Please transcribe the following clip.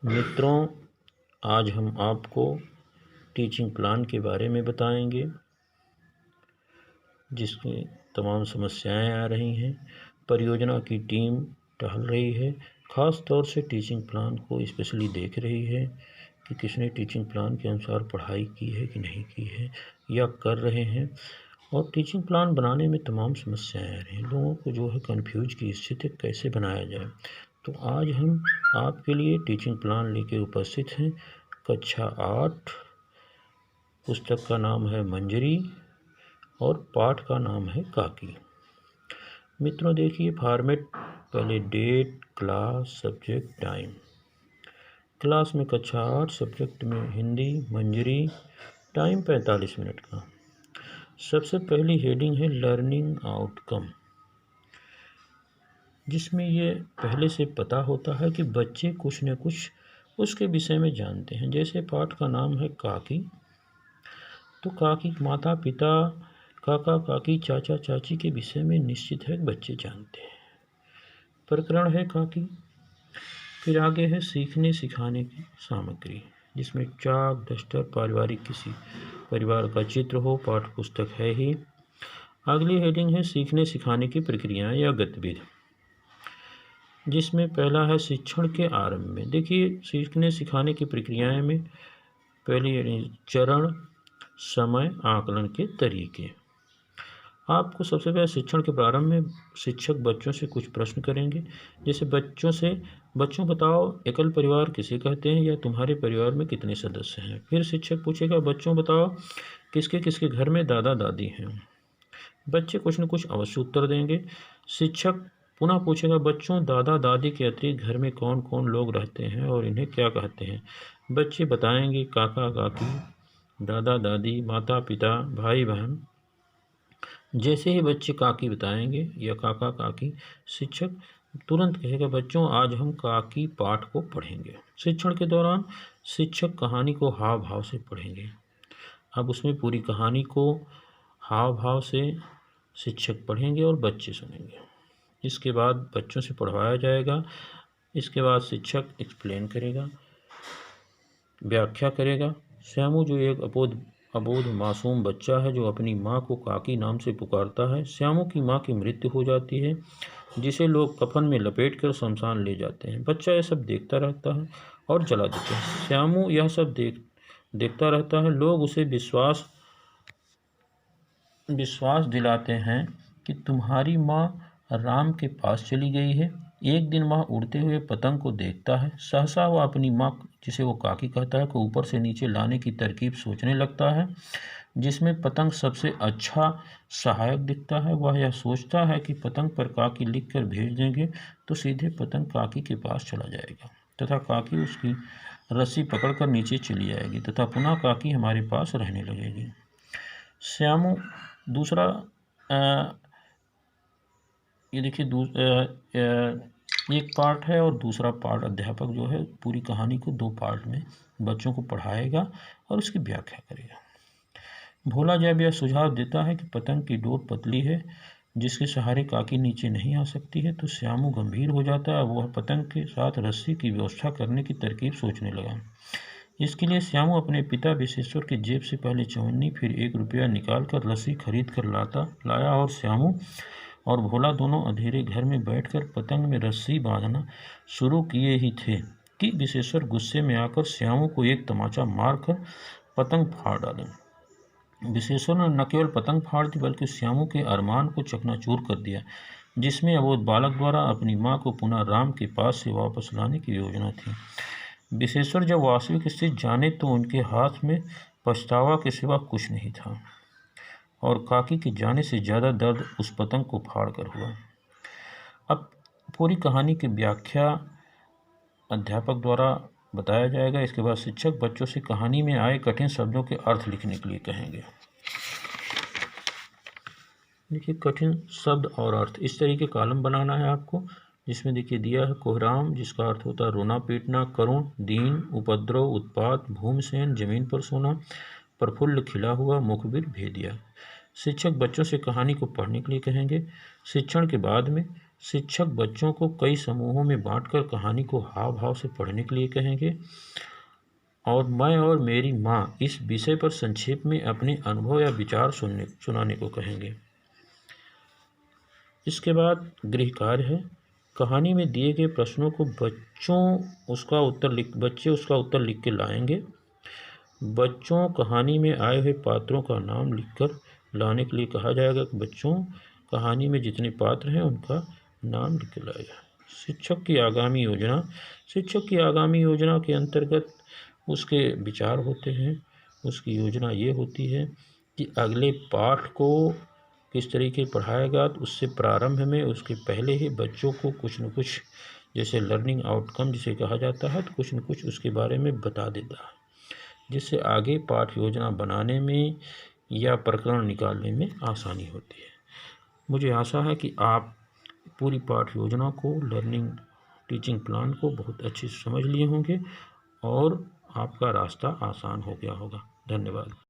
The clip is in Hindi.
मित्रों, आज हम आपको टीचिंग प्लान के बारे में बताएंगे, जिसमें तमाम समस्याएं आ रही हैं। परियोजना की टीम टहल रही है, ख़ास तौर से टीचिंग प्लान को स्पेशली देख रही है कि किसने टीचिंग प्लान के अनुसार पढ़ाई की है कि नहीं की है या कर रहे हैं। और टीचिंग प्लान बनाने में तमाम समस्याएं आ रही हैं, लोगों को जो है कन्फ्यूज की स्थिति कैसे बनाया जाए। तो आज हम आपके लिए टीचिंग प्लान लेके उपस्थित हैं। कक्षा 8, पुस्तक का नाम है मंजरी और पाठ का नाम है काकी। मित्रों देखिए फॉर्मेट, पहले date, class, subject, time. Class में कक्षा 8, सब्जेक्ट में हिंदी, मंजरी, टाइम 45 मिनट का। सबसे पहली हेडिंग है लर्निंग आउटकम, जिसमें ये पहले से पता होता है कि बच्चे कुछ न कुछ उसके विषय में जानते हैं। जैसे पाठ का नाम है काकी, तो काकी माता पिता, काका काकी, चाचा चाची के विषय में निश्चित है बच्चे जानते हैं। प्रकरण है काकी। फिर आगे है सीखने सिखाने की सामग्री, जिसमें चाक, डस्टर, पारिवारिक किसी परिवार का चित्र हो, पाठ्य पुस्तक है ही। अगली हेडिंग है सीखने सिखाने की प्रक्रियाएं या गतिविधि, जिसमें पहला है शिक्षण के आरंभ में। देखिए सीखने सिखाने की प्रक्रियाएं में पहली चरण, समय, आकलन के तरीके। आपको सबसे पहले शिक्षण के प्रारंभ में शिक्षक बच्चों से कुछ प्रश्न करेंगे। जैसे बच्चों बताओ एकल परिवार किसे कहते हैं या तुम्हारे परिवार में कितने सदस्य हैं। फिर शिक्षक पूछेगा बच्चों बताओ किसके किसके घर में दादा दादी हैं। बच्चे कुछ न कुछ अवश्य उत्तर देंगे। शिक्षक पुनः पूछेगा बच्चों दादा दादी के अतिरिक्त घर में कौन कौन लोग रहते हैं और इन्हें क्या कहते हैं। बच्चे बताएंगे काका काकी, दादा दादी, माता पिता, भाई बहन। जैसे ही बच्चे काकी बताएंगे या काका काकी, शिक्षक तुरंत कहेगा बच्चों आज हम काकी पाठ को पढ़ेंगे। शिक्षण के दौरान शिक्षक कहानी को हाव भाव से पढ़ेंगे। अब उसमें पूरी कहानी को हाव भाव से शिक्षक पढ़ेंगे और बच्चे सुनेंगे। इसके बाद बच्चों से पढ़वाया जाएगा। इसके बाद शिक्षक एक्सप्लेन करेगा, व्याख्या करेगा। श्यामू जो एक अबोध मासूम बच्चा है जो अपनी माँ को काकी नाम से पुकारता है। श्यामू की माँ की मृत्यु हो जाती है, जिसे लोग कफन में लपेटकर शमशान ले जाते हैं। बच्चा यह सब देखता रहता है और जला देते हैं। श्यामू यह सब देखता रहता है। लोग उसे विश्वास दिलाते हैं कि तुम्हारी माँ राम के पास चली गई है। एक दिन वह उड़ते हुए पतंग को देखता है। सहसा वह अपनी माँ, जिसे वो काकी कहता है, को ऊपर से नीचे लाने की तरकीब सोचने लगता है, जिसमें पतंग सबसे अच्छा सहायक दिखता है। वह यह सोचता है कि पतंग पर काकी लिख कर भेज देंगे तो सीधे पतंग काकी के पास चला जाएगा तथा काकी उसकी रस्सी पकड़कर नीचे चली आएगी तथा पुनः काकी हमारे पास रहने लगेगी। श्यामू दूसरा ये देखिए एक पार्ट है और दूसरा पार्ट अध्यापक जो है पूरी कहानी को 2 पार्ट में बच्चों को पढ़ाएगा और उसकी व्याख्या करेगा। भोला जब यह सुझाव देता है कि पतंग की डोर पतली है जिसके सहारे काकी नीचे नहीं आ सकती है, तो श्यामू गंभीर हो जाता है। वह पतंग के साथ रस्सी की व्यवस्था करने की तरकीब सोचने लगा। इसके लिए श्यामू अपने पिता विश्वेश्वर की जेब से पहले 54 फिर 1 रुपया निकाल कर रस्सी खरीद कर लाया और श्यामू और भोला दोनों अंधेरे घर में बैठकर पतंग में रस्सी बांधना शुरू किए ही थे कि विश्वेश्वर गुस्से में आकर श्यामू को एक तमाचा मारकर पतंग फाड़ डाले। विश्वेश्वर ने न केवल पतंग फाड़ दी बल्कि श्यामू के अरमान को चकनाचूर कर दिया, जिसमें अबोध बालक द्वारा अपनी माँ को पुनः राम के पास से वापस लाने की योजना थी। विश्वेश्वर जब वास्तविक स्थिति जाने तो उनके हाथ में पछतावा के सिवा कुछ नहीं था और काकी के जाने से ज़्यादा दर्द उस पतंग को फाड़ कर हुआ। अब पूरी कहानी की व्याख्या अध्यापक द्वारा बताया जाएगा। इसके बाद शिक्षक बच्चों से कहानी में आए कठिन शब्दों के अर्थ लिखने के लिए कहेंगे। देखिए कठिन शब्द और अर्थ, इस तरीके कॉलम बनाना है आपको, जिसमें देखिए दिया है कोहराम, जिसका अर्थ होता है रोना पीटना, करुण, दीन, उपद्रव, उत्पात, भूमसेन, जमीन पर सोना, प्रफुल्ल, खिला हुआ, मुखबिर, भेदिया। शिक्षक बच्चों से कहानी को पढ़ने के लिए कहेंगे। शिक्षण के बाद में शिक्षक बच्चों को कई समूहों में बांटकर कहानी को हाव भाव से पढ़ने के लिए कहेंगे और मैं और मेरी माँ इस विषय पर संक्षेप में अपने अनुभव या विचार सुनाने को कहेंगे। इसके बाद गृह कार्य है। कहानी में दिए गए प्रश्नों को बच्चे उसका उत्तर लिख के लाएंगे। बच्चों कहानी में आए हुए पात्रों का नाम लिखकर लाने के लिए कहा जाएगा कि बच्चों कहानी में जितने पात्र हैं उनका नाम लिख के लाएगा। शिक्षक की आगामी योजना के अंतर्गत उसके विचार होते हैं। उसकी योजना ये होती है कि अगले पाठ को किस तरीके पढ़ाएगा, तो उससे प्रारंभ में उसके पहले ही बच्चों को कुछ न कुछ, जैसे लर्निंग आउटकम जिसे कहा जाता है, तो कुछ न कुछ उसके बारे में बता देता है, जिससे आगे पाठ योजना बनाने में या प्रकरण निकालने में आसानी होती है। मुझे आशा है कि आप पूरी पाठ योजना को, लर्निंग टीचिंग प्लान को बहुत अच्छे से समझ लिए होंगे और आपका रास्ता आसान हो गया होगा। धन्यवाद।